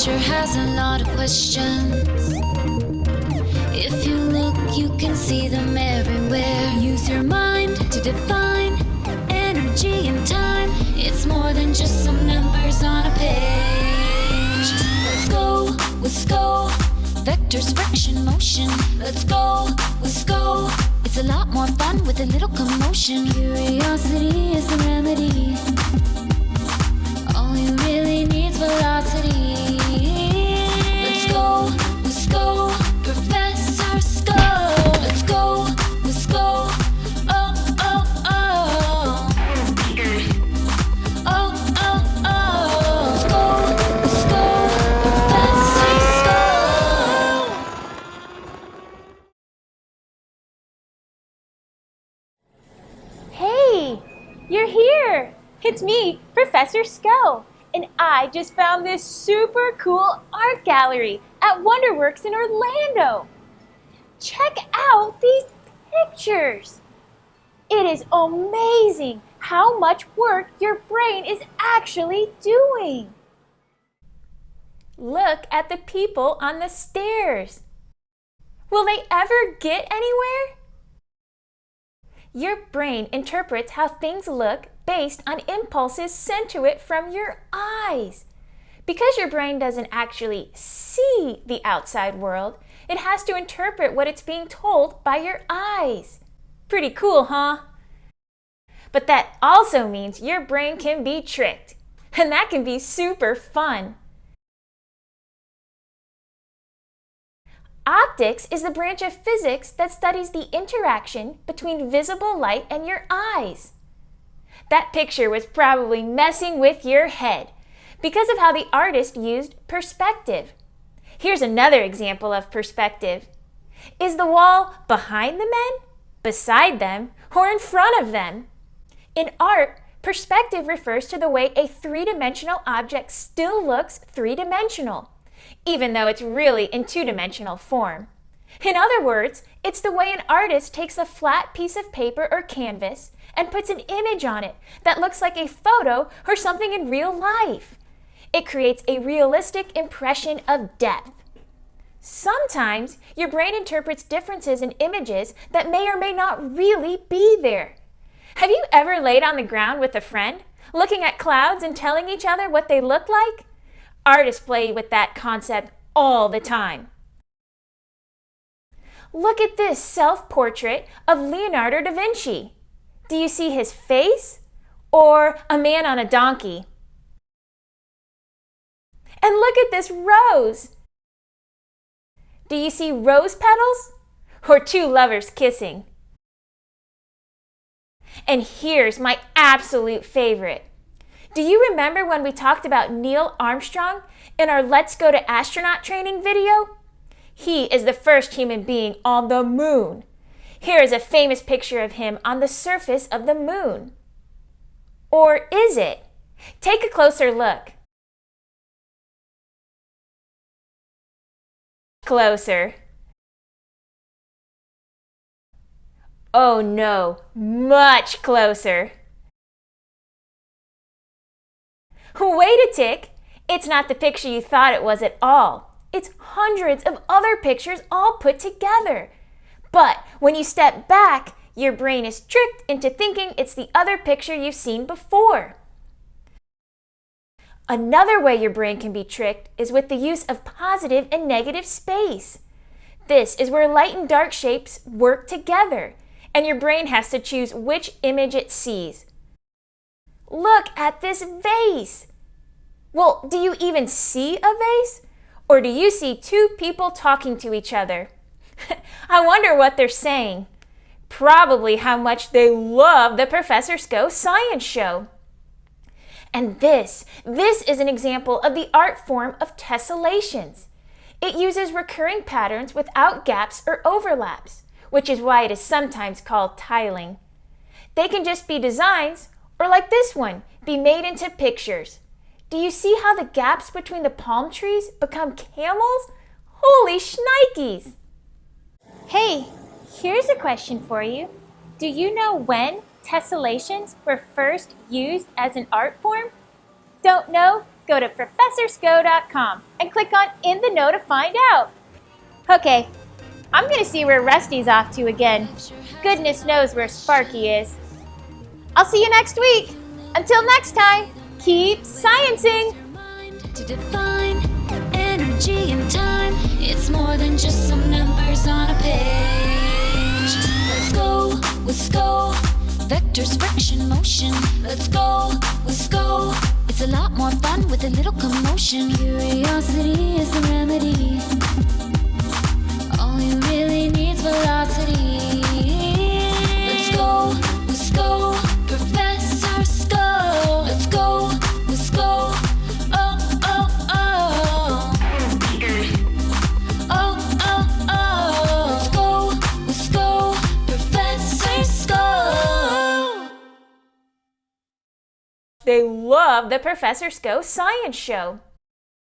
sure has a lot of questions. If you look, you can see them everywhere. Use your mind to define energy and time. It's more than just some numbers on a page. Let's go, let's go. Vectors, friction, motion. Let's go, let's go. It's a lot more fun with a little commotion. Curiosity is the remedy. All you really need's velocity. Let's go, let's go. Professor Skull. Let's go, let's go. Oh, oh, oh. Oh, oh, oh. Let's go, Professor Skull. Hey, you're here! It's me, Professor Skull, and I just found this super cool art gallery at WonderWorks in Orlando. Check out these pictures! It is amazing how much work your brain is actually doing. Look at the people on the stairs. Will they ever get anywhere? Your brain interprets how things look based on impulses sent to it from your eyes. Because your brain doesn't actually see the outside world, it has to interpret what it's being told by your eyes. Pretty cool, huh? But that also means your brain can be tricked, and that can be super fun. Optics is the branch of physics that studies the interaction between visible light and your eyes. That picture was probably messing with your head because of how the artist used perspective. Here's another example of perspective. Is the wall behind the men, beside them, or in front of them? In art, perspective refers to the way a three-dimensional object still looks three-dimensional, even though it's really in two-dimensional form. In other words, it's the way an artist takes a flat piece of paper or canvas and puts an image on it that looks like a photo or something in real life. It creates a realistic impression of depth. Sometimes your brain interprets differences in images that may or may not really be there. Have you ever laid on the ground with a friend, looking at clouds and telling each other what they look like? Artists play with that concept all the time. Look at this self-portrait of Leonardo da Vinci. Do you see his face or a man on a donkey? And look at this rose. Do you see rose petals or two lovers kissing? And here's my absolute favorite. Do you remember when we talked about Neil Armstrong in our Let's Go to Astronaut training video? He is the first human being on the moon. Here is a famous picture of him on the surface of the moon. Or is it? Take a closer look. Closer. Oh no, much closer. Wait a tick, it's not the picture you thought it was at all. It's hundreds of other pictures all put together. But when you step back, your brain is tricked into thinking it's the other picture you've seen before. Another way your brain can be tricked is with the use of positive and negative space. This is where light and dark shapes work together, and your brain has to choose which image it sees. Look at this vase. Well, do you even see a vase? Or do you see two people talking to each other? I wonder what they're saying. Probably how much they love the Professor Sko science show. And this is an example of the art form of tessellations. It uses recurring patterns without gaps or overlaps, which is why it is sometimes called tiling. They can just be designs, or like this one, be made into pictures. Do you see how the gaps between the palm trees become camels? Holy shnikes! Hey, here's a question for you. Do you know when tessellations were first used as an art form? Don't know? go to ProfessorSco.com and click on In the Know to find out. Okay, I'm going to see where Rusty's off to again. Goodness knows where Sparky is. I'll see you next week. Until next time, keep sciencing. To define energy and time, it's more than just some numbers on a page. Let's go with SCO, vectors, friction, motion. Let's go with SCO. It's a lot more fun with a little commotion. Curiosity is the remedy. All you really need's velocity. Let's go with SCO, Professor SCO. Let's go with SCO. Oh, oh, oh. Oh, oh, oh. Let's go with SCO, Professor SCO. They love the Professor SCO Science Show.